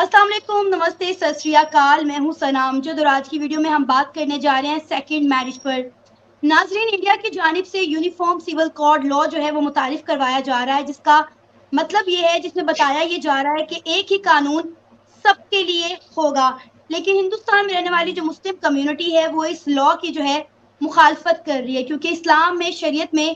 अस्सलाम वालेकुम, नमस्ते, सत श्री अकाल। मैं हूं सनाम जो और आज की वीडियो में हम बात करने जा रहे हैं सेकंड मैरिज पर। नाजरीन, इंडिया की जानिब से यूनिफॉर्म सिविल कोड लॉ जो है वो मुतारिफ करवाया जा रहा है, जिसका मतलब ये है, जिसमें बताया ये जा रहा है कि एक ही कानून सबके लिए होगा। लेकिन हिंदुस्तान में रहने वाली जो मुस्लिम कम्युनिटी है वो इस लॉ की जो है मुखालफत कर रही है, क्योंकि इस्लाम में, शरीयत में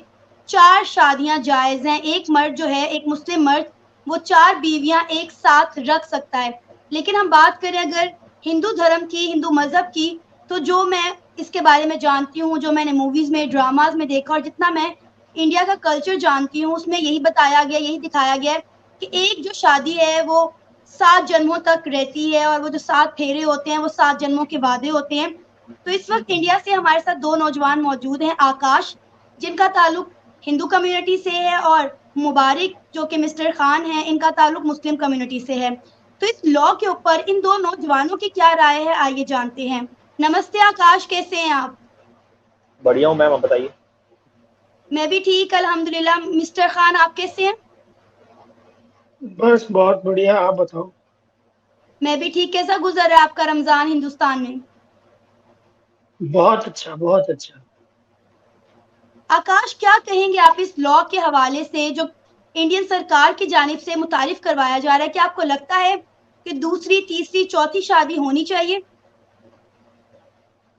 4 शादियां जायज़ हैं। एक मर्द जो है, एक मुस्लिम मर्द, वो 4 बीवियां एक साथ रख सकता है। लेकिन हम बात करें अगर हिंदू धर्म की, हिंदू मज़हब की, तो जो मैं इसके बारे में जानती हूँ, जो मैंने मूवीज़ में, ड्रामाज़ में देखा और जितना मैं इंडिया का कल्चर जानती हूँ, उसमें यही बताया गया, यही दिखाया गया है कि एक जो शादी है वो 7 जन्मों तक रहती है और वो जो 7 फेरे होते हैं वो 7 जन्मों के वादे होते हैं। तो इस वक़्त इंडिया से हमारे साथ 2 नौजवान मौजूद हैं, आकाश, जिनका ताल्लुक हिंदू कम्युनिटी से है, और मुबारिक जो कि मिस्टर खान हैं, इनका ताल्लुक मुस्लिम कम्युनिटी से है। तो इस लॉ के ऊपर इन 2 नौजवानों की क्या राय है, आइए जानते हैं। नमस्ते आकाश, कैसे हैं आप? बढ़िया हूँ मैम, आप बताइए। मैं भी ठीक, अल्हम्दुलिल्लाह। मिस्टर खान, आप कैसे हैं? बस बहुत बढ़िया। आप बताओ। मैं भी ठीक। कैसा गुजर रहा है आपका रमजान हिंदुस्तान में? बहुत अच्छा, बहुत अच्छा। आकाश, क्या कहेंगे आप इस लॉ के हवाले से जो इंडियन सरकार की जानिब से मुतारिफ करवाया जा रहा है? क्या आपको लगता है कि दूसरी, तीसरी, चौथी शादी होनी चाहिए?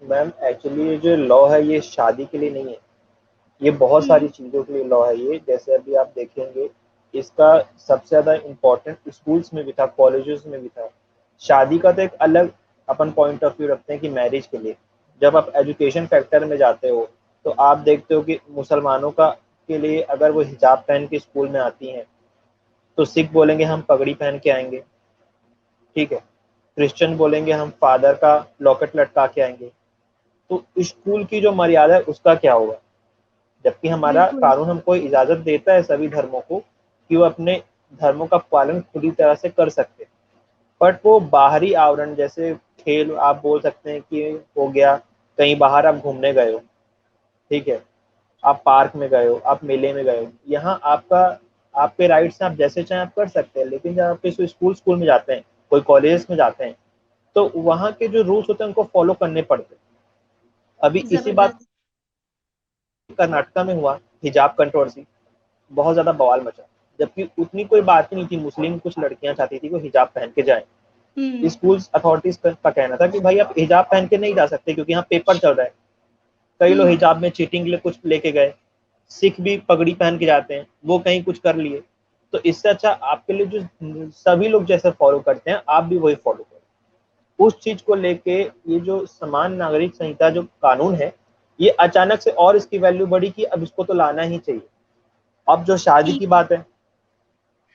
मैम एक्चुअली ये जो लॉ है ये शादी के लिए नहीं है, ये बहुत हुँ, सारी चीज़ों के लिए लॉ है। ये जैसे अभी आप देखेंगे, इसका सबसे ज़्यादा इम्पोर्टेंट स्कूल्स में भी था, कॉलेजेस में भी था। शादी का तो एक अलग अपन पॉइंट ऑफ व्यू रखते हैं कि मैरिज के लिए जब आप एजुकेशन फैक्टर में जाते हो तो आप देखते हो कि मुसलमानों का के लिए अगर वो हिजाब पहन के स्कूल में आती हैं तो सिख बोलेंगे हम पगड़ी पहन के आएंगे, ठीक है। क्रिश्चियन बोलेंगे हम फादर का लॉकेट लटका के आएंगे। तो स्कूल की जो मर्यादा है उसका क्या होगा? जबकि हमारा बिल्कुल। कानून हमको इजाजत देता है सभी धर्मों को कि वो अपने धर्मों का पालन पूरी तरह से कर सकते हैं, बट वो बाहरी आवरण जैसे खेल आप बोल सकते हैं कि हो गया, कहीं बाहर आप घूमने गए हो, ठीक है, आप पार्क में गए हो, आप मेले में गए हो, यहाँ आपका आपके राइट्स हैं, आप जैसे चाहें आप कर सकते हैं। लेकिन जब आप किसी स्कूल स्कूल में जाते हैं, कोई कॉलेज में जाते हैं, तो वहाँ के जो रूल्स होते हैं उनको फॉलो करने पड़ते हैं। अभी इसी बात ज़बरदस्त। कर्नाटका में हुआ, हिजाब कंट्रोवर्सी, बहुत ज़्यादा बवाल मचा। जबकि उतनी कोई बात ही नहीं थी, मुस्लिम कुछ लड़कियां चाहती थी वो हिजाब पहन के जाएँ। हुँ, स्कूल अथॉरिटीज़ का कहना था कि भाई आप हिजाब पहन के नहीं जा सकते क्योंकि यहाँ पेपर चल रहा है। कई लोग हुँ। हिजाब में चीटिंग के लिए कुछ लेके गए, सिख भी पगड़ी पहन के जाते हैं, वो कहीं कुछ कर लिए। तो इससे अच्छा आपके लिए जो सभी लोग जैसे फॉलो करते हैं आप भी वही फॉलो करो। उस चीज को लेके ये जो समान नागरिक संहिता जो कानून है, ये अचानक से और इसकी वैल्यू बढ़ी कि अब इसको तो लाना ही चाहिए। अब जो शादी ठीक की है। बात है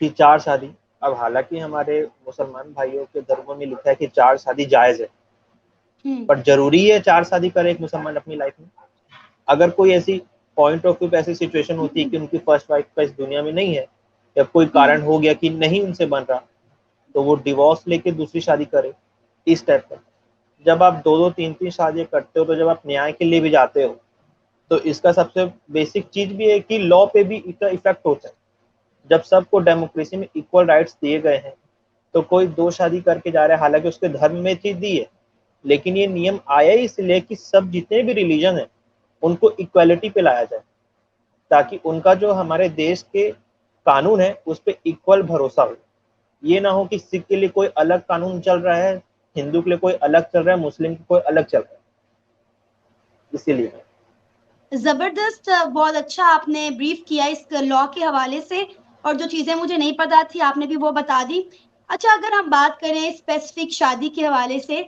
कि 4 शादी, अब हालांकि हमारे मुसलमान भाइयों के धर्मों में लिखा है कि 4 शादी जायज है, हुँ, पर जरूरी है 4 शादी करे एक मुसलमान अपनी लाइफ में? अगर कोई ऐसी पॉइंट ऑफ व्यू पे ऐसी सिचुएशन होती है कि उनकी फर्स्ट वाइफ का इस दुनिया में नहीं है, या कोई हुँ। कारण हो गया कि नहीं उनसे बन रहा, तो वो डिवोर्स लेके दूसरी शादी करे, इस टाइप का। जब आप दो दो तीन तीन शादी करते हो तो जब आप न्याय के लिए भी जाते हो तो इसका सबसे बेसिक चीज भी है कि लॉ पे भी इसका इफेक्ट होता है। जब सबको डेमोक्रेसी में इक्वल राइट्स दिए गए हैं तो कोई दो शादी करके जा रहा है, हालांकि उसके धर्म में चीज दी है, लेकिन ये नियम आया ही इसलिए कि सब जितने भी रिलीजन है उनको इक्वालिटी पे लाया जाए, ताकि उनका जो हमारे देश के कानून है उस पर इक्वल भरोसा हो। ये ना हो कि सिख के लिए कोई अलग कानून चल रहा है, हिंदू के लिए कोई अलग चल रहा है, मुस्लिम के कोई अलग चल रहा है, इसीलिए। ज़बरदस्त। बहुत अच्छा आपने ब्रीफ किया इस लॉ के हवाले से, और जो चीज़ें मुझे नहीं पता थी आपने भी वो बता दी। अच्छा, अगर हम बात करें स्पेसिफिक शादी के हवाले से,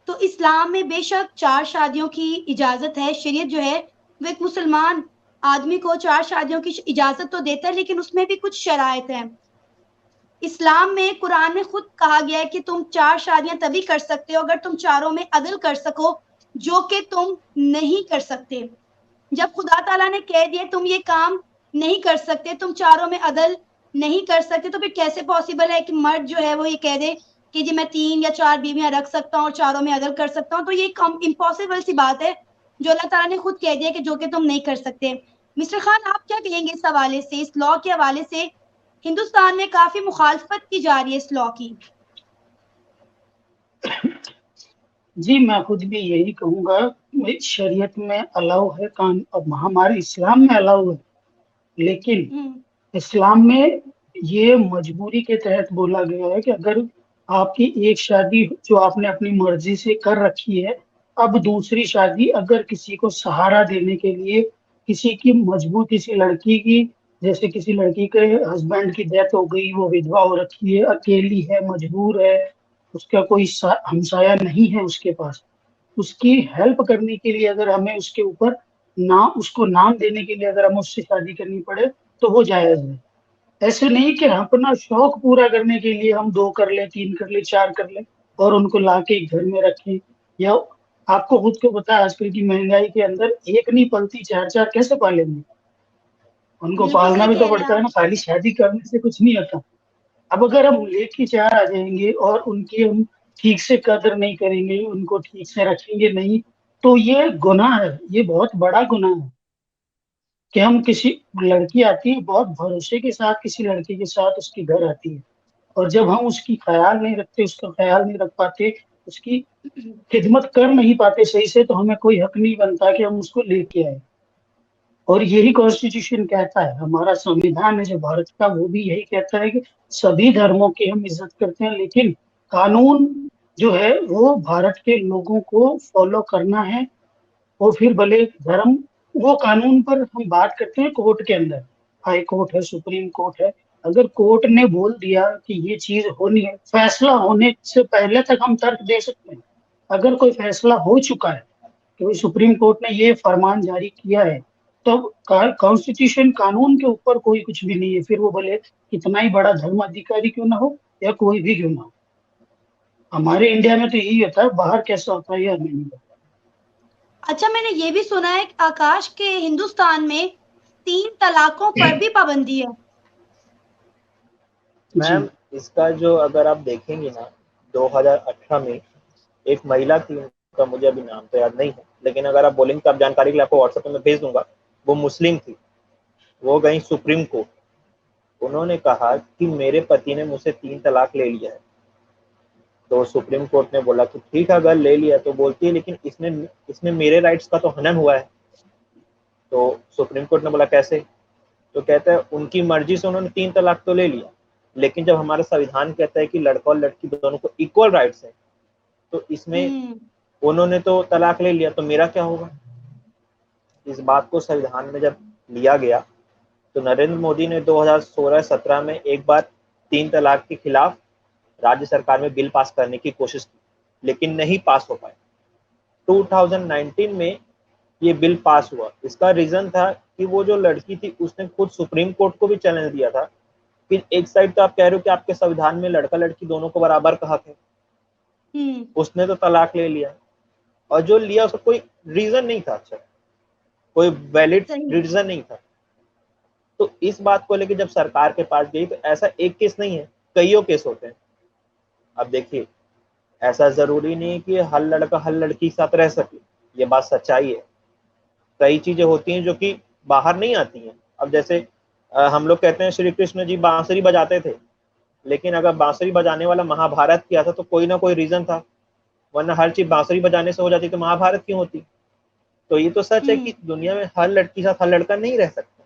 तो इस्लाम में बेशक 4 शादियों की इजाज़त है। शरीयत जो है वो एक मुसलमान आदमी को 4 शादियों की इजाज़त तो देता है, लेकिन उसमें भी कुछ शराइत हैं। इस्लाम में, कुरान में खुद कहा गया है कि तुम 4 शादियाँ तभी कर सकते हो अगर तुम चारों में अदल कर सको, जो कि तुम नहीं कर सकते। जब खुदा ताला ने कह दिया तुम ये काम नहीं कर सकते, तुम चारों में अदल नहीं कर सकते, तो फिर कैसे पॉसिबल है कि मर्द जो है वो ये कह दे कि जी मैं 3 या 4 बीवियाँ रख सकता हूँ और चारों में अदल कर सकता हूँ? तो ये कम इम्पॉसिबल सी बात है, जो अल्लाह ताला ने खुद कह दिया कि जो कि तुम नहीं कर सकते। मिस्टर खान, आप क्या कहेंगे इस हवाले से, इस लॉ के हवाले से? हिंदुस्तान में काफ़ी मुखालफत की जा रही है इस लॉ की। जी मैं खुद भी यही कहूंगा, शरीयत में अलाउ है, कान अब हमारे इस्लाम में अलाउ है, लेकिन हम्म। इस्लाम में ये मजबूरी के तहत बोला गया है कि अगर आपकी एक शादी जो आपने अपनी मर्जी से कर रखी है, अब दूसरी शादी अगर किसी को सहारा देने के लिए, किसी की मजबूर, किसी लड़की की, जैसे किसी लड़की के हस्बैंड की डेथ हो गई, वो विधवा हो रखी है, अकेली है, मजबूर है, उसका कोई हमसाया नहीं है उसके पास, उसकी हेल्प करने के लिए अगर हमें उसके ऊपर ना उसको नाम देने के लिए अगर हमें उससे शादी करनी पड़े, तो वो जायज है। ऐसे नहीं कि हम अपना शौक पूरा करने के लिए हम 2 कर ले, 3 कर ले, 4 कर ले और उनको लाके एक घर में रखें। या आपको खुद को पता है आजकल की महंगाई के अंदर एक नहीं पलती, 4-4 कैसे पालेंगे? उनको बिल्कुल पालना सही भी तो कह रहे हैं पड़ता है आप। ना, खाली शादी करने से कुछ नहीं होता। अब अगर हम लेके 4 आ जाएंगे और उनकी हम ठीक से कदर नहीं करेंगे, उनको ठीक से रखेंगे नहीं, तो ये गुनाह है, ये बहुत बड़ा गुनाह है कि हम किसी लड़की आती है बहुत भरोसे के साथ, किसी लड़के के साथ उसके घर आती है, और जब हम उसकी ख्याल नहीं रखते, उसका ख्याल नहीं रख पाते, उसकी खिदमत कर नहीं पाते सही से, तो हमें कोई हक नहीं बनता कि हम उसको लेके आए। और यही कॉन्स्टिट्यूशन कहता है, हमारा संविधान है जो भारत का, वो भी यही कहता है कि सभी धर्मों की हम इज्जत करते हैं, लेकिन कानून जो है वो भारत के लोगों को फॉलो करना है। और फिर भले धर्म, वो कानून पर हम बात करते हैं कोर्ट के अंदर, हाई कोर्ट है, सुप्रीम कोर्ट है, अगर कोर्ट ने बोल दिया कि ये चीज होनी है, फैसला होने से पहले तक हम तर्क दे सकते हैं। अगर कोई फैसला हो चुका है कि भाई सुप्रीम कोर्ट ने ये फरमान जारी किया है, तो कॉन्स्टिट्यूशन, कानून के ऊपर कोई कुछ भी नहीं है, फिर वो भले कितना ही बड़ा धर्म अधिकारी क्यों ना हो या कोई भी क्यों ना हो। हमारे इंडिया में तो यही होता है, बाहर कैसा होता है ये हमें नहीं पता। अच्छा, मैंने ये भी सुना है कि आकाश के हिंदुस्तान में 3 तलाकों पर भी पाबंदी है। जी। मैम, इसका जो अगर आप देखेंगे ना, 2018 में एक महिला थी, उनका मुझे अभी नाम तो याद नहीं है, लेकिन अगर आप बोलेंगे तो आप जानकारी के लिए आपको व्हाट्सएप पे मैं भेज दूंगा। वो मुस्लिम थी, वो गई सुप्रीम कोर्ट, उन्होंने कहा कि मेरे पति ने मुझसे 3 तलाक ले लिया है। तो सुप्रीम कोर्ट ने बोला कि ठीक है, अगर ले लिया तो बोलती है लेकिन इसने इसमें मेरे राइट्स का तो हनन हुआ है। तो सुप्रीम कोर्ट ने बोला कैसे? तो कहता है उनकी मर्जी से उन्होंने 3 तलाक तो ले लिया, लेकिन जब हमारा संविधान कहता है कि लड़का और लड़की दोनों को इक्वल राइट्स है, तो इसमें हम्म। उन्होंने तो तलाक ले लिया, तो मेरा क्या होगा? इस बात को संविधान में जब लिया गया, तो नरेंद्र मोदी ने 2016-17 में एक बार 3 तलाक के खिलाफ राज्य सरकार में बिल पास करने की कोशिश की, लेकिन नहीं पास हो पाया। 2019 में ये बिल पास हुआ। इसका रीजन था कि वो जो लड़की थी उसने खुद सुप्रीम कोर्ट को भी चैलेंज दिया था कि एक साइड तो आप कह रहे हो कि आपके संविधान में लड़का लड़की दोनों को बराबर का हक है, हम्म। उसने तो तलाक ले लिया, और जो लिया उसका कोई रीजन नहीं था, अच्छा कोई वैलिड सही है। रीजन नहीं था। तो इस बात को लेकर जब सरकार के पास गई, तो ऐसा एक केस नहीं है, कईयों केस होते हैं। अब देखिए, ऐसा जरूरी नहीं कि हर लड़का हर लड़की के साथ रह सके, ये बात सच्चाई है। कई चीजें होती हैं जो कि बाहर नहीं आती हैं। अब जैसे हम लोग कहते हैं श्री कृष्ण जी बांसुरी बजाते थे, लेकिन अगर बांसुरी बजाने वाला महाभारत किया था तो कोई ना कोई रीजन था, वरना हर चीज बांसुरी बजाने से हो जाती तो महाभारत क्यों होती? तो ये तो सच है हम्म। कि दुनिया में हर लड़की के साथ हर लड़का नहीं रह सकता,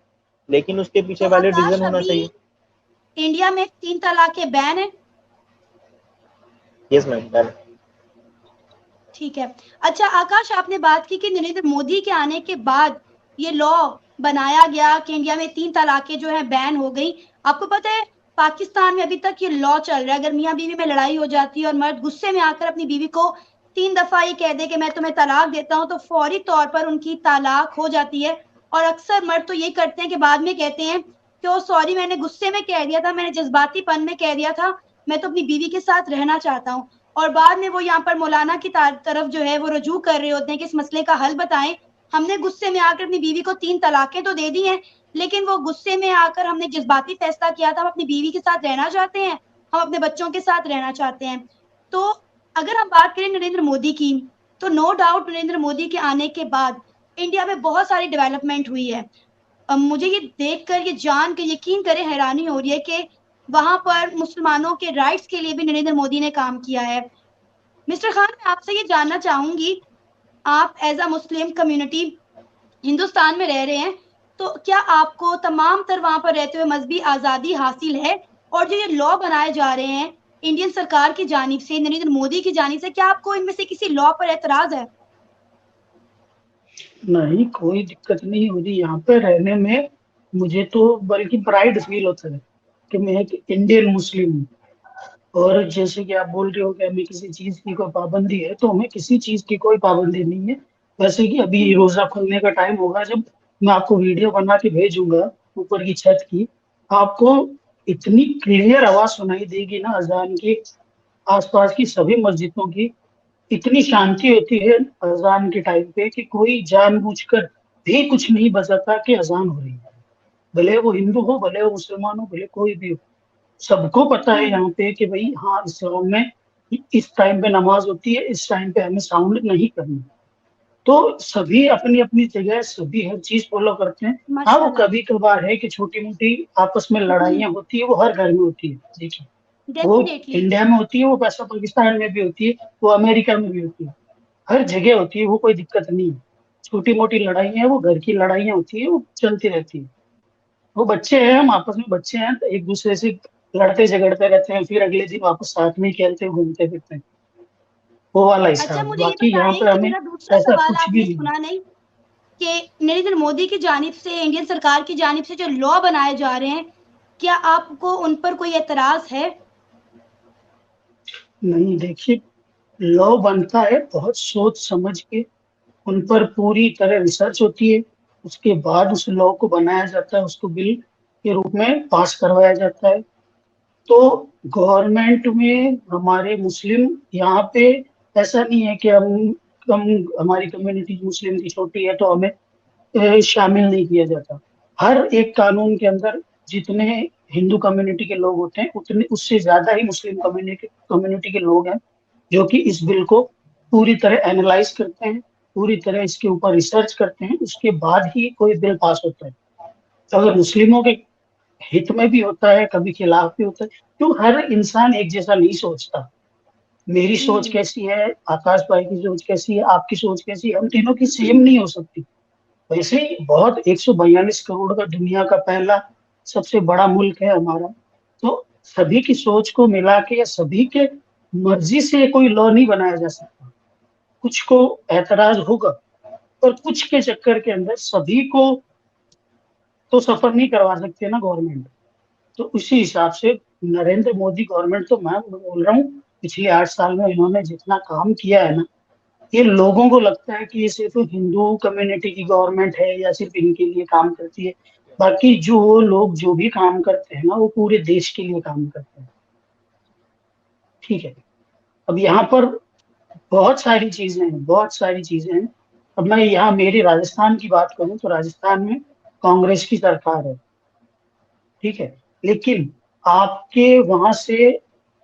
लेकिन उसके तो पीछे वैलिड आकाश, रीजन होना अभी चाहिए। इंडिया में 3 तलाकें बैन है। Yes ma'am, done. ठीक है। अच्छा आकाश, आपने बात की कि नरेंद्र मोदी के आने के बाद ये लॉ बनाया गया कि इंडिया में 3 तलाकें जो है बैन हो गई। आपको पता है पाकिस्तान में अभी तक ये लॉ चल रहा है, अगर मियाँ बीवी में लड़ाई हो जाती है और मर्द गुस्से में आकर अपनी बीवी को 3 दफा ये कह दे कि मैं तुम्हें तलाक देता हूँ, तो फौरी तौर पर उनकी तलाक हो जाती है। और अक्सर मर्द तो ये करते हैं कि बाद में कहते हैं कि ओ सॉरी, मैंने गुस्से में कह दिया था, मैंने जज्बातीपन में कह दिया था, मैं तो अपनी बीवी के साथ रहना चाहता हूँ। और बाद में वो यहाँ पर मौलाना की तरफ जो है वो रुजू कर रहे होते हैं कि इस मसले का हल बताएं। हमने गुस्से में आकर अपनी बीवी को 3 तलाकें तो दे दी हैं, लेकिन वो गुस्से में आकर हमने जज्बाती फैसला किया था, हम अपनी बीवी के साथ रहना चाहते हैं, हम अपने बच्चों के साथ रहना चाहते हैं। तो अगर हम बात करें नरेंद्र मोदी की, तो नो डाउट नरेंद्र मोदी के आने के बाद इंडिया में बहुत सारी डेवलपमेंट हुई है। मुझे ये देखकर, ये जान के यकीन करें हैरानी हो रही है कि वहां पर मुसलमानों के राइट्स के लिए भी नरेंद्र मोदी ने काम किया है। मिस्टर खान, मैं आपसे ये जानना चाहूंगी, आप as a Muslim community Hindustan में रह रहे हैं, तो क्या आपको तमाम तर वहां पर रहते हुए मजहबी आजादी हासिल है? और जो ये लॉ बनाए जा रहे हैं इंडियन सरकार की जानिब से, नरेंद्र मोदी की जानिब से, क्या आपको इनमें से किसी लॉ पर एतराज है? नहीं, कोई दिक्कत नहीं हो रही यहाँ पे रहने में। मुझे तो बल्कि प्राइड फील होता है कि मैं एक इंडियन मुस्लिम हूँ। और जैसे कि आप बोल रहे हो कि हमें किसी चीज की कोई पाबंदी है, तो हमें किसी चीज की कोई पाबंदी नहीं है। वैसे कि अभी रोजा खुलने का टाइम होगा, जब मैं आपको वीडियो बना के भेजूंगा ऊपर की छत की, आपको इतनी क्लियर आवाज सुनाई देगी ना अजान की। आसपास की सभी मस्जिदों की इतनी शांति होती है अजान के टाइम पे कि कोई जानबूझकर भी कुछ नहीं बजाता कि अजान हो रही है। भले वो हिंदू हो, भले वो मुसलमान हो, भले कोई भी हो, सबको पता है यहाँ पे कि भाई हाँ, इस्लाम में इस टाइम पे नमाज होती है, इस टाइम पे हमें साउंड नहीं करनी। तो सभी अपनी अपनी जगह सभी हर चीज फॉलो करते हैं। हाँ, वो माशाल्लाह। कभी कभार है कि छोटी मोटी आपस में जी, लड़ाइयाँ होती है, वो हर घर में होती है। देखिए, वो डेफिनेटली। इंडिया में होती है, वो पैसा पाकिस्तान में भी होती है, वो अमेरिका में भी होती है, हर जगह होती है, वो कोई दिक्कत नहीं है। छोटी मोटी लड़ाइयाँ, वो घर की लड़ाइयाँ होती है, वो चलती रहती है। वो बच्चे हैं, हम आपस में बच्चे हैं, तो एक दूसरे से लड़ते झगड़ते रहते हैं, फिर अगले दिन वापस साथ में ही खेलते घूमते फिरते हैं। वो वाला अच्छा, हिसाब है। मुझे ये बाकी यहाँ बताएं पे कि हमें मेरा दूसरा ऐसा सवाल कुछ भी आपने नहीं। सुना नहीं कि नरेंद्र मोदी की जानिब से, इंडियन सरकार की जानिब से जो लॉ बनाए जा रहे हैं, क्या आपको उन पर कोई एतराज है? नहीं, देखिए, लॉ बनता है बहुत सोच समझ के, उन पर पूरी तरह रिसर्च होती है। उसके बाद उस लॉ को बनाया जाता है, उसको बिल के रूप में पास करवाया जाता है। तो गवर्नमेंट में हमारे मुस्लिम यहाँ पे ऐसा नहीं है कि हम हमारी कम्युनिटी मुस्लिम की छोटी है तो हमें शामिल नहीं किया जाता। हर एक कानून के अंदर जितने हिंदू कम्युनिटी के लोग होते हैं, उतने उससे ज्यादा ही मुस्लिम कम्युनिटी कम्युनिटी के लोग हैं, जो कि इस बिल को पूरी तरह एनालाइज करते हैं, पूरी तरह इसके ऊपर रिसर्च करते हैं, उसके बाद ही कोई बिल पास होता है। तो अगर मुस्लिमों के हित में भी होता है, कभी खिलाफ भी होता है, तो हर इंसान एक जैसा नहीं सोचता। मेरी सोच जी, कैसी है, आकाश भाई की सोच कैसी है, आपकी सोच कैसी है, हम तीनों की सेम नहीं हो सकती। वैसे ही बहुत 142 करोड़ का दुनिया का पहला सबसे बड़ा मुल्क है हमारा। तो सभी की सोच को मिला के या सभी के मर्जी से कोई लॉ नहीं बनाया जा सकता। कुछ को ऐतराज होगा, और कुछ के चक्कर के अंदर सभी को तो सफर नहीं करवा सकते ना गवर्नमेंट। तो उसी हिसाब से नरेंद्र मोदी गवर्नमेंट, तो मैं बोल रहा हूँ, पिछले 8 साल में इन्होंने जितना काम किया है ना, ये लोगों को लगता है कि ये सिर्फ हिंदू कम्युनिटी की गवर्नमेंट है या सिर्फ इनके लिए काम करती है। बाकी जो लोग जो भी काम करते हैं ना, वो पूरे देश के लिए काम करते हैं। ठीक है। अब यहाँ पर बहुत सारी चीजें हैं, बहुत सारी चीजें हैं। अब मैं यहाँ मेरी राजस्थान की बात करूँ तो राजस्थान में कांग्रेस की सरकार है। ठीक है। लेकिन आपके वहां से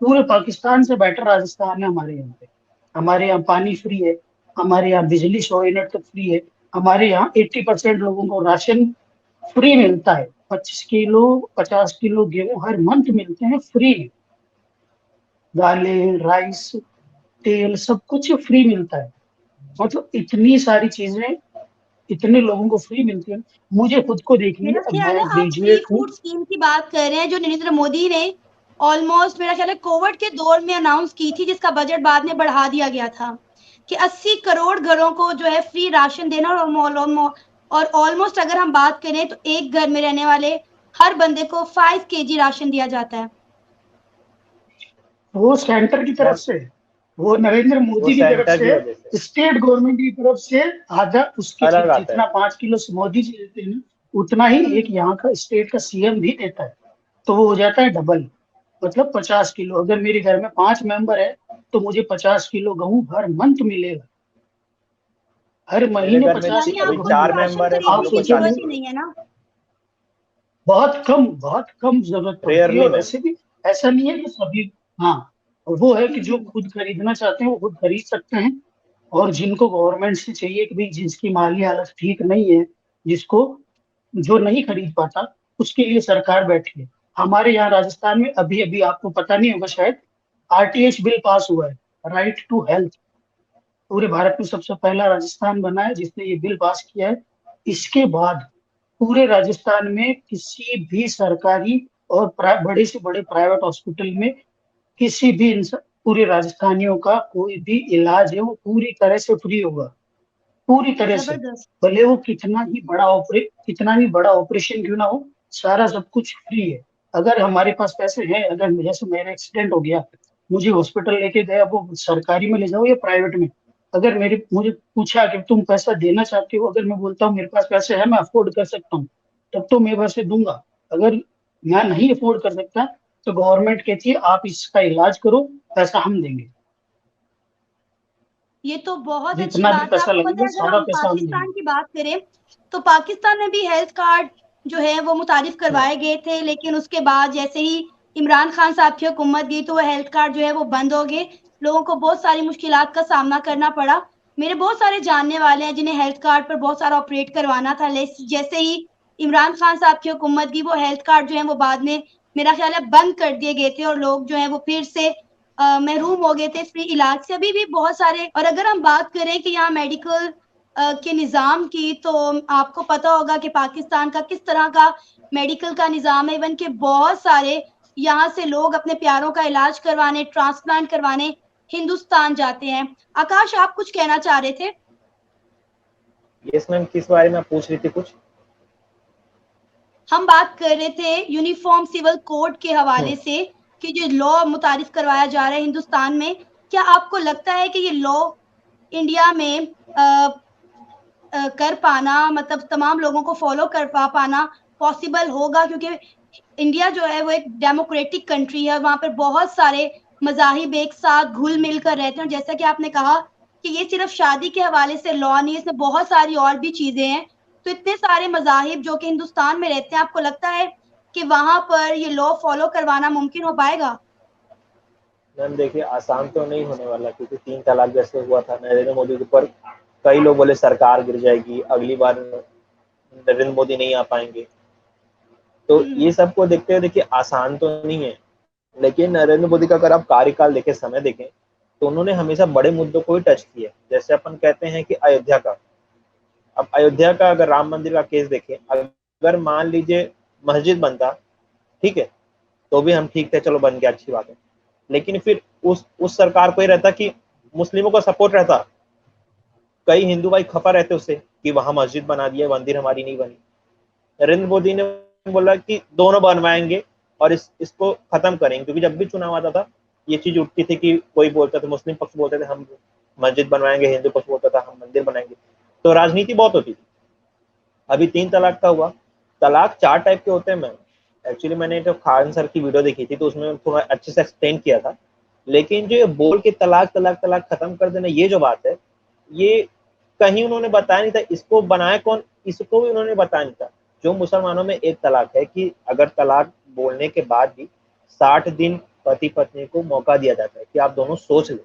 पूरे पाकिस्तान से बेटर राजस्थान है हमारे यहाँ पे। हमारे यहाँ पानी फ्री है, हमारे यहाँ बिजली 100 यूनिट तक फ्री है, हमारे यहाँ 80% लोगों को राशन फ्री मिलता है। 25 किलो 50 किलो गेहूं हर मंथ मिलते हैं फ्री। दालें, राइस, तेल, सब कुछ फ्री मिलता है। मतलब इतनी सारी चीजें इतने लोगों को फ्री मिलती है। मुझे खुद को देखिए, मेरा अब ख्याल मैं है आप फ्री ग्रेजुएट हूँ। फूड स्कीम की बात कर रहे हैं, जो नरेंद्र मोदी ने ऑलमोस्ट, मेरा ख्याल है, कोविड के दौर में अनाउंस की थी, जिसका बजट बाद में बढ़ा दिया गया था कि 80 करोड़ घरों को जो है फ्री राशन देना। और ऑलमोस्ट अगर हम बात करें तो एक घर में रहने वाले हर बंदे को 5 केजी राशन दिया जाता है। वो सेंटर की तरफ मैम, से, वो नरेंद्र वो मोदी की तरफ सेंटर की वजह से से, स्टेट गवर्नमेंट की तरफ से आधा, उसके अलग आता जितना है। 5 किलो मोदी जी देते हैं ना, उतना ही एक हम्म। यहाँ का स्टेट का सीएम भी देता है। तो वो हो जाता है डबल। मतलब 50 किलो, अगर मेरे घर में 5 मेंबर है, तो मुझे 50 किलो गेहूं हर मंथ मिलेगा। हर मेरे महीने घर में 50 यानी किलो अभी गेहूं आपको मिलेगा। राशन चार मेंबर है, आप खरीदने सबको की सोचिए पचास जरूरत नहीं, ही किलो नहीं है ना? बहुत कम जरूरत पड़ती है। रेयरली और मैम। वैसे भी ऐसा नहीं है कि सभी, हाँ, और वो है कि जो हम्म। खुद खरीदना चाहते हैं वो खुद खरीद सकते हैं। और जिनको गवर्नमेंट से चाहिए कि भाई जिसकी माली हालत ठीक नहीं है, जिसको जो नहीं खरीद पाता, उसके लिए सरकार बैठी है। हमारे यहाँ राजस्थान में अभी अभी आपको पता नहीं होगा शायद, आरटीएच बिल पास हुआ है। Right to health. पूरे भारत में सबसे पहला राजस्थान बना है जिसने ये बिल पास किया है। इसके बाद पूरे राजस्थान में किसी भी सरकारी और बड़े से बड़े प्राइवेट हॉस्पिटल में किसी भी पूरे राजस्थानियों का कोई भी इलाज है वो पूरी तरह से फ्री होगा, पूरी तरह से। जबरदस्त। भले वो कितना भी बड़ा ऑपरेशन क्यों ना हो, सारा सब कुछ फ्री है। अगर हमारे पास पैसे हैं, अगर जैसे मेरा एक्सीडेंट हो गया, मुझे हॉस्पिटल लेके गया, वो सरकारी में ले जाओ या प्राइवेट में, अगर मुझे पूछा कि तुम पैसा देना चाहते हो, अगर मैं बोलता हूँ मेरे पास पैसे है, मैं अफोर्ड कर सकता हूँ, तब तो मैं पैसे दूंगा। अगर मैं नहीं अफोर्ड कर सकता तो गवर्नमेंट कहती है आप इसका इलाज करो, पैसा हम देंगे, ये तो बहुत अच्छी जितना भी बात है। पैसा आपको पता लगेगा है, अगर सारा हम पैसा हम देंगे। पाकिस्तान की बात करें तो पाकिस्तान में भी हेल्थ कार्ड जो है वो मुतारिफ करवाए गए थे, लेकिन उसके बाद जैसे ही इमरान खान साहब की हुकूमत गई तो वो हेल्थ कार्ड जो है वो बंद हो गए। लोगों को बहुत सारी मुश्किलात का सामना करना पड़ा। मेरे बहुत सारे जानने वाले हैं जिन्हें हेल्थ कार्ड पर बहुत सारा ऑपरेट करवाना था, जैसे ही इमरान खान साहब की हुकूमत की, वो हेल्थ कार्ड जो है वो बाद में मेरा ख्याल है बंद कर दिए गए थे और लोग जो है वो फिर से महरूम हो गए थे फ्री इलाज से। अभी भी बहुत सारे, और अगर हम बात करें कि यहाँ मेडिकल के निज़ाम की, तो आपको पता होगा कि पाकिस्तान का किस तरह का मेडिकल का निज़ाम है। इवन के बहुत सारे यहाँ से लोग अपने प्यारों का इलाज करवाने, ट्रांसप्लांट करवाने हिंदुस्तान जाते हैं। आकाश, आप कुछ कहना चाह रहे थे? यस मैम, किस बारे में आप पूछ रही थी कुछ? हम बात कर रहे थे यूनिफॉर्म सिविल कोड के हवाले से कि जो लॉ मुतारिफ करवाया जा रहा है हिंदुस्तान में, क्या आपको लगता है कि ये लॉ इंडिया में कर पाना, मतलब तमाम लोगों को फॉलो कर पाना पॉसिबल होगा? क्योंकि इंडिया जो है वो एक डेमोक्रेटिक कंट्री है, वहाँ पर बहुत सारे मज़ाहिब एक साथ घुल मिल कर रहते हैं। जैसा कि आपने कहा कि ये सिर्फ शादी के हवाले से लॉ नहीं है, इसमें बहुत सारी और भी चीज़ें हैं। तो इतने सारे मज़ाहिब जो कि हिंदुस्तान में रहते हैं, आपको लगता है कि वहाँ पर ये लॉ फॉलो करवाना मुमकिन हो पाएगा? मैम देखिए, आसान तो नहीं होने वाला, क्योंकि 3 तलाक जैसे हुआ था नरेंद्र मोदी के ऊपर, कई लोग बोले सरकार गिर जाएगी, अगली बार नरेंद्र मोदी नहीं आ पाएंगे। तो ये सबको देखते हुए देखिए आसान तो नहीं है, लेकिन नरेंद्र मोदी का अगर आप कार्यकाल देखें, समय देखें, तो उन्होंने हमेशा बड़े मुद्दों को ही टच किया। जैसे अपन कहते हैं कि अयोध्या का, अब अयोध्या का अगर राम मंदिर का केस देखें, अगर मान लीजिए मस्जिद बनता, ठीक है, तो भी हम ठीक थे, चलो बन गया, अच्छी बात है। लेकिन फिर उस सरकार को ही रहता कि मुस्लिमों का सपोर्ट रहता, कई हिंदू भाई खफा रहते उससे कि वहां मस्जिद बना दिया, मंदिर हमारी नहीं बनी। नरेंद्र मोदी ने बोला कि दोनों बनवाएंगे और इसको खत्म करेंगे, क्योंकि जब भी चुनाव आता था ये चीज उठती थी कि कोई बोलता था, मुस्लिम पक्ष बोलते थे हम मस्जिद बनवाएंगे, हिंदू पक्ष बोलता था हम मंदिर बनाएंगे, तो राजनीति बहुत होती थी। अभी 3 तलाक का हुआ, तलाक 4 टाइप के होते हैं मैम। एक्चुअली मैंने जो खान सर की वीडियो देखी थी तो उसमें थोड़ा अच्छे से एक्सप्लेन किया था, लेकिन जो ये बोल के तलाक तलाक तलाक खत्म कर देना, ये जो बात है, ये कहीं उन्होंने बताया नहीं था। इसको बनाया कौन, इसको भी उन्होंने बताया नहीं था। जो मुसलमानों में एक तलाक है कि अगर तलाक बोलने के बाद भी 60 दिन पति पत्नी को मौका दिया जाता है कि आप दोनों सोच लें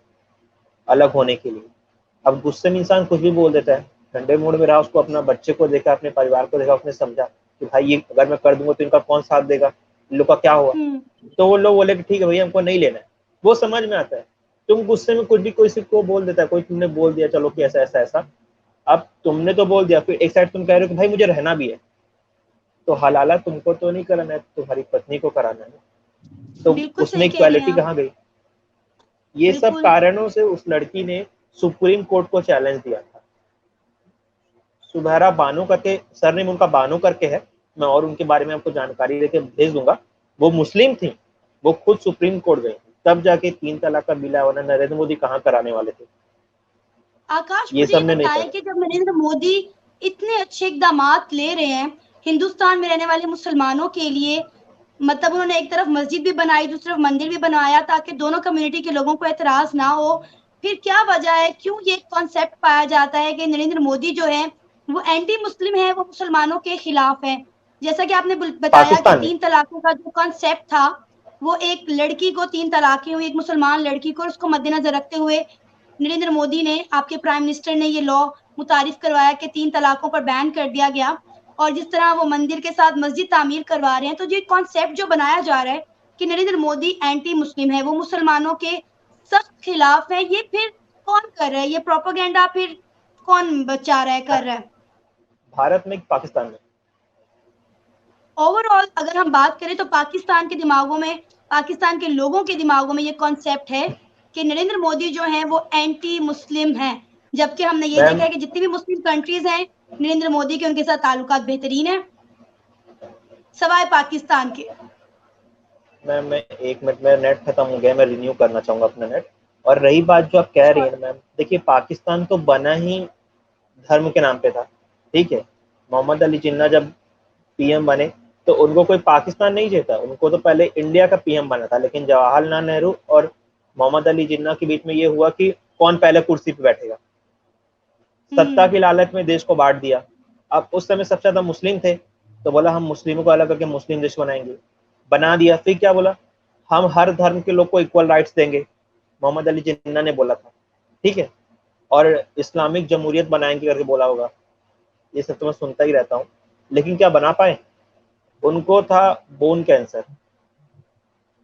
अलग होने के लिए। अब गुस्से में इंसान कुछ भी बोल देता है, ठंडे मूड में रहा, उसको अपना बच्चे को देखा, अपने परिवार को देखा, उसने समझा कि भाई ये अगर मैं कर दूंगा तो इनका कौन साथ देगा, इन लोग का क्या हुआ। तो वो लोग बोले कि ठीक है भैया हमको नहीं लेना है। वो समझ में आता है। तुम गुस्से में कुछ भी किसी को बोल देता है, कोई तुमने बोल दिया चलो कि ऐसा ऐसा ऐसा, अब तुमने तो बोल दिया, फिर एक साइड तुम कह रहे हो कि भाई मुझे रहना भी है, तो हलाला तुमको तो नहीं कराना है, तुम्हारी पत्नी को कराना है, तो बिल्कुल उसमें सही कह रही हैं इक्वालिटी आप। कहाँ गई? ये सब बिल्कुल। कारणों से उस लड़की ने सुप्रीम कोर्ट को चैलेंज दिया था। सुबहरा बानो करके सरनेम उनका बानो करके है, मैं और उनके बारे में आपको जानकारी लेके भेज दूंगा। वो मुस्लिम थी, वो खुद सुप्रीम कोर्ट गई, तब जाके 3 तलाक का बिल आया, वरना नरेंद्र मोदी कहाँ कराने वाले थे। आकाश, ये मुझे ये सब ने नहीं बताएं करा। कि जब नरेंद्र मोदी इतने अच्छे इकदामात ले रहे हैं हिंदुस्तान में रहने वाले मुसलमानों के लिए, मतलब उन्होंने एक तरफ मस्जिद भी बनाई, दूसरी तरफ मंदिर भी बनवाया ताकि दोनों कम्युनिटी के लोगों को एतराज ना हो, फिर क्या वजह है, क्यों ये कॉन्सेप्ट पाया जाता है कि नरेंद्र मोदी जो है वो एंटी मुस्लिम है, वो मुसलमानों के खिलाफ है? जैसा कि आपने बताया कि पाकिस्तान में 3 तलाकों का जो कॉन्सेप्ट था, वो एक लड़की को 3 तलाकें हुई, एक मुसलमान लड़की को, और उसको मद्देनजर रखते हुए नरेंद्र मोदी ने, आपके प्राइम मिनिस्टर ने ये लॉ मुतारिफ करवाया कि 3 तलाकों पर बैन कर दिया गया। और जिस तरह वो मंदिर के साथ मस्जिद तामीर करवा रहे हैं, तो ये कॉन्सेप्ट जो बनाया जा रहा है कि नरेंद्र मोदी एंटी मुस्लिम है, वो मुसलमानों के सब खिलाफ है, ये फिर कौन कर रहा है? ये प्रोपेगेंडा फिर कौन बचा रहा है, कर रहा है? भारत में कि पाकिस्तान में? ओवरऑल अगर हम बात करें तो पाकिस्तान के दिमागों में, पाकिस्तान के लोगों के दिमागों में ये कॉन्सेप्ट है कि नरेंद्र मोदी जो हैं वो एंटी मुस्लिम हैं, जबकि हमने ये मैम देखा है कि जितनी भी मुस्लिम कंट्रीज हैं नरेंद्र मोदी के उनके साथ ताल्लुकात बेहतरीन हैं, सवाए पाकिस्तान के। मैम मैं 1 मिनट, मेरा नेट खत्म हो गया, मैं रिन्यू करना चाहूंगा अपना नेट। और रही बात जो आप कह रही हैं मैम, देखिए पाकिस्तान तो बना ही धर्म के नाम पे था, ठीक है। मोहम्मद अली जिन्ना जब पीएम बने तो उनको कोई पाकिस्तान नहीं चाहता, उनको तो पहले इंडिया का पीएम बना था। लेकिन जवाहरलाल नेहरू और मोहम्मद अली जिन्ना के बीच में ये हुआ कि कौन पहले कुर्सी पे बैठेगा। सत्ता की लालच में देश को बांट दिया। अब उस समय सबसे ज्यादा मुस्लिम थे, तो बोला हम मुस्लिमों को अलग करके मुस्लिम देश बनाएंगे, बना दिया। फिर क्या बोला, हम हर धर्म के लोग को इक्वल राइट्स देंगे, मोहम्मद अली जिन्ना ने बोला था, ठीक है। और इस्लामिक जमहूरियत बनाएंगे करके बोला होगा, ये सब तो मैं सुनता ही रहता हूँ। लेकिन क्या बना पाए? उनको था बोन कैंसर,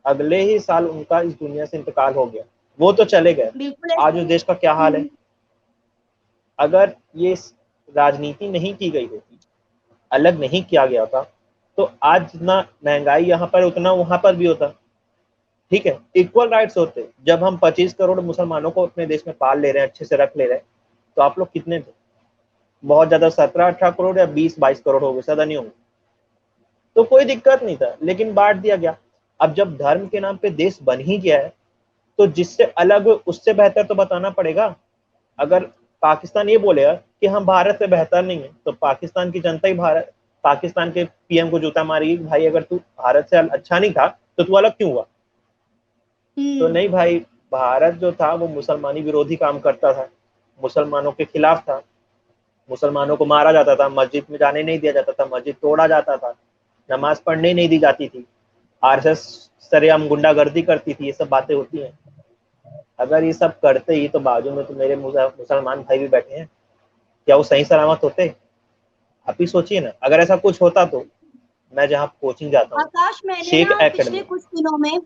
अगले ही साल उनका इस दुनिया से इंतकाल हो गया। वो तो चले गए, बिल्कुल आज ऐसे उस देश का क्या हाल है? अगर ये राजनीति नहीं की गई होती, अलग नहीं किया गया था, तो आज जितना महंगाई यहाँ पर उतना वहां पर भी होता, ठीक है। इक्वल राइट्स होते। जब हम 25 करोड़ मुसलमानों को अपने देश में पाल ले रहे हैं, अच्छे से रख ले रहे हैं, तो आप लोग कितने थे? बहुत ज्यादा 17-18 करोड़ या 20-22 करोड़ हो गए, ज्यादा नहीं होंगे। तो कोई दिक्कत नहीं था, लेकिन बांट दिया गया। अब जब धर्म के नाम पे देश बन ही गया है, तो जिससे अलग उससे बेहतर तो बताना पड़ेगा। अगर पाकिस्तान ये बोलेगा कि हम भारत से बेहतर नहीं है, तो पाकिस्तान की जनता ही भारत, पाकिस्तान के पीएम को जूता मारेगी कि भाई अगर तू भारत से अच्छा नहीं था तो तू अलग क्यों हुआ? तो नहीं भाई, भारत जो था वो मुसलमानी विरोधी काम करता था, मुसलमानों के खिलाफ था, मुसलमानों को मारा जाता था, मस्जिद में जाने नहीं दिया जाता था, मस्जिद तोड़ा जाता था, नमाज पढ़ने नहीं दी जाती थी, आरएसएस सरेआम गुंडागर्दी करती थी। ये सब बातें होती हैं। अगर ये सब करते ही तो बाजू में तो मेरे मुसलमान भाई भी बैठे हैं, क्या वो सही सलामत होते? आप ही सोचिए ना, अगर ऐसा कुछ होता तो मैं जहाँ कोचिंग जाता हूँ, आकाश, मैंने शेख ना पिछले एकेडमी। कुछ दिनों में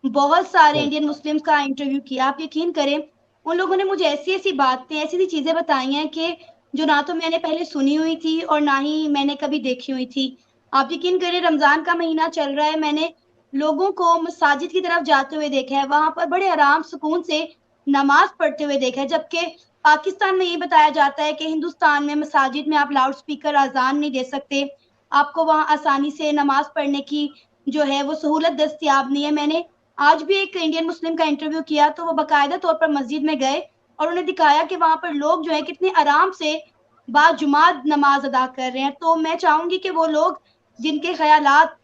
बहुत सारे इंडियन मुस्लिम्स का इंटरव्यू किया। आप यकीन करें, उन लोगों ने मुझे ऐसी ऐसी बातें, ऐसी ऐसी चीजें बताई हैं कि जो ना तो मैंने पहले सुनी हुई थी और ना ही मैंने कभी देखी हुई थी। आप यकीन करें, रमजान का महीना चल रहा है, मैंने लोगों को मसाजिद की तरफ जाते हुए देखा है, वहां पर बड़े आराम सुकून से नमाज पढ़ते हुए देखा है। जबकि पाकिस्तान में ये बताया जाता है कि हिंदुस्तान में मसाजिद में आप लाउड स्पीकर अजान नहीं दे सकते, आपको वहां आसानी से नमाज पढ़ने की जो है वो सहूलत दस्तयाब नहीं है। मैंने आज भी एक इंडियन मुस्लिम का इंटरव्यू किया, तो वो बाकायदा तौर पर मस्जिद में गए और उन्हें दिखाया कि वहां पर लोग जो है कितने आराम से बाजुमात नमाज अदा कर रहे हैं। तो मैं चाहूंगी कि वो लोग जिनके ख्यालात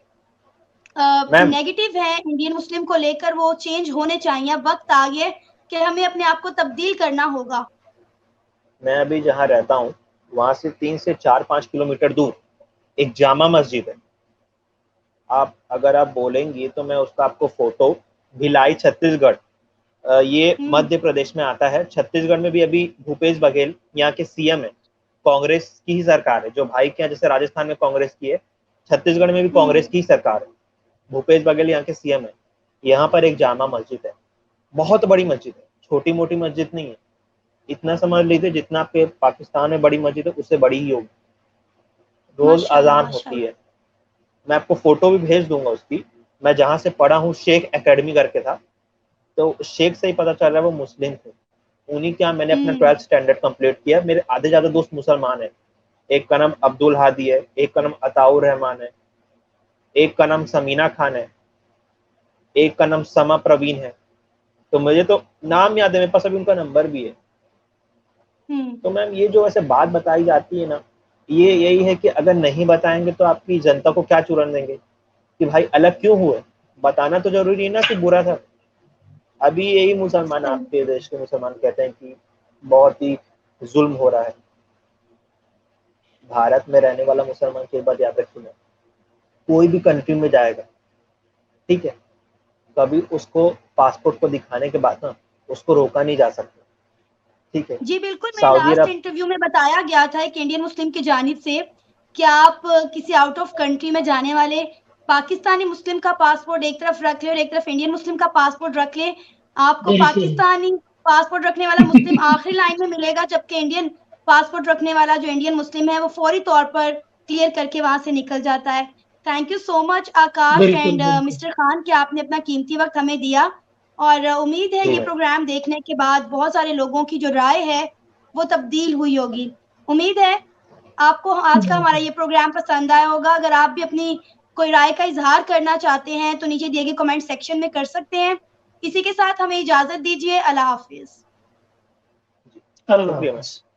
मैम नेगेटिव हैं इंडियन मुस्लिम को लेकर, वो चेंज होने चाहिए। अब वक्त आ गया कि हमें अपने आप को तब्दील करना होगा। मैं अभी जहाँ रहता हूँ वहां से 3 से 4-5 किलोमीटर दूर एक जामा मस्जिद है। आप अगर आप बोलेंगी तो मैं उसका आपको फोटो, भिलाई छत्तीसगढ़, ये मध्य प्रदेश में आता है। छत्तीसगढ़ में भी अभी भूपेश बघेल यहाँ के सीएम है, कांग्रेस की ही सरकार है। जो भाई के यहाँ जैसे राजस्थान में कांग्रेस की है, छत्तीसगढ़ में भी कांग्रेस की ही सरकार है। भूपेश बघेल यहाँ के सीएम है। यहाँ पर एक जामा मस्जिद है, बहुत बड़ी मस्जिद है, छोटी मोटी मस्जिद नहीं है। इतना समझ लीजिए जितना आपके पाकिस्तान में बड़ी मस्जिद है उससे बड़ी ही होगी। रोज माशाल्लाह अजान होती माशाल्लाह। है। मैं आपको फोटो भी भेज दूंगा उसकी। मैं जहाँ से पढ़ा हूँ शेख एकेडमी करके था, तो शेख से ही पता चल रहा है वो मुस्लिम थे। उन्हीं के यहाँ मैंने अपना 12th स्टैंडर्ड कंप्लीट किया। मेरे आधे ज्यादा दोस्त मुसलमान है। एक का नाम अब्दुल हादी है, एक का नाम अताउर रहमान है, एक का नाम समीना खान है, एक का नाम समा प्रवीण है। तो मुझे तो नाम याद है, मेरे पास अभी उनका नंबर भी है। तो मैम ये जो ऐसे बात बताई जाती है ना, ये यही है कि अगर नहीं बताएंगे तो आपकी जनता को क्या चुरन देंगे कि भाई अलग क्यों हुए? बताना तो जरूरी है ना कि बुरा था। अभी यही मुसलमान, आपके देश के मुसलमान कहते हैं कि बहुत ही जुल्म हो रहा है। भारत में रहने वाला मुसलमान की बात याद रखिए, कोई भी कंट्री में जाएगा, ठीक है, कभी उसको पासपोर्ट को दिखाने के बाद ना उसको रोका नहीं जा सकता, ठीक है। जी बिल्कुल, मेरे सऊदी लास्ट अरब, इंटरव्यू में बताया गया था एक इंडियन मुस्लिम की जानिब से कि आप किसी आउट ऑफ कंट्री में जाने वाले पाकिस्तानी मुस्लिम का पासपोर्ट एक तरफ रख लें और एक तरफ इंडियन मुस्लिम का पासपोर्ट रख लें, आपको बिल्कुल। पाकिस्तानी पासपोर्ट रखने वाला मुस्लिम आखिरी लाइन में मिलेगा, जबकि इंडियन पासपोर्ट रखने वाला जो इंडियन मुस्लिम है वो फौरी तौर पर क्लियर करके वहां से निकल जाता है। थैंक यू सो मच आकाश बिल्कुल, एंड बिल्कुल। मिस्टर खान कि आपने अपना कीमती वक्त हमें दिया, और उम्मीद है जी ये मैम। प्रोग्राम देखने के बाद बहुत सारे लोगों की जो राय है वो तब्दील हुई होगी। उम्मीद है आपको आज का हमारा ये प्रोग्राम पसंद आया होगा। अगर आप भी अपनी कोई राय का इजहार करना चाहते हैं तो नीचे दिए गए कमेंट सेक्शन में कर सकते हैं। इसी के साथ हमें इजाजत दीजिए। अल्लाह हाफिज। अल्लाह शुक्रिया मैम। हाफ़िज़।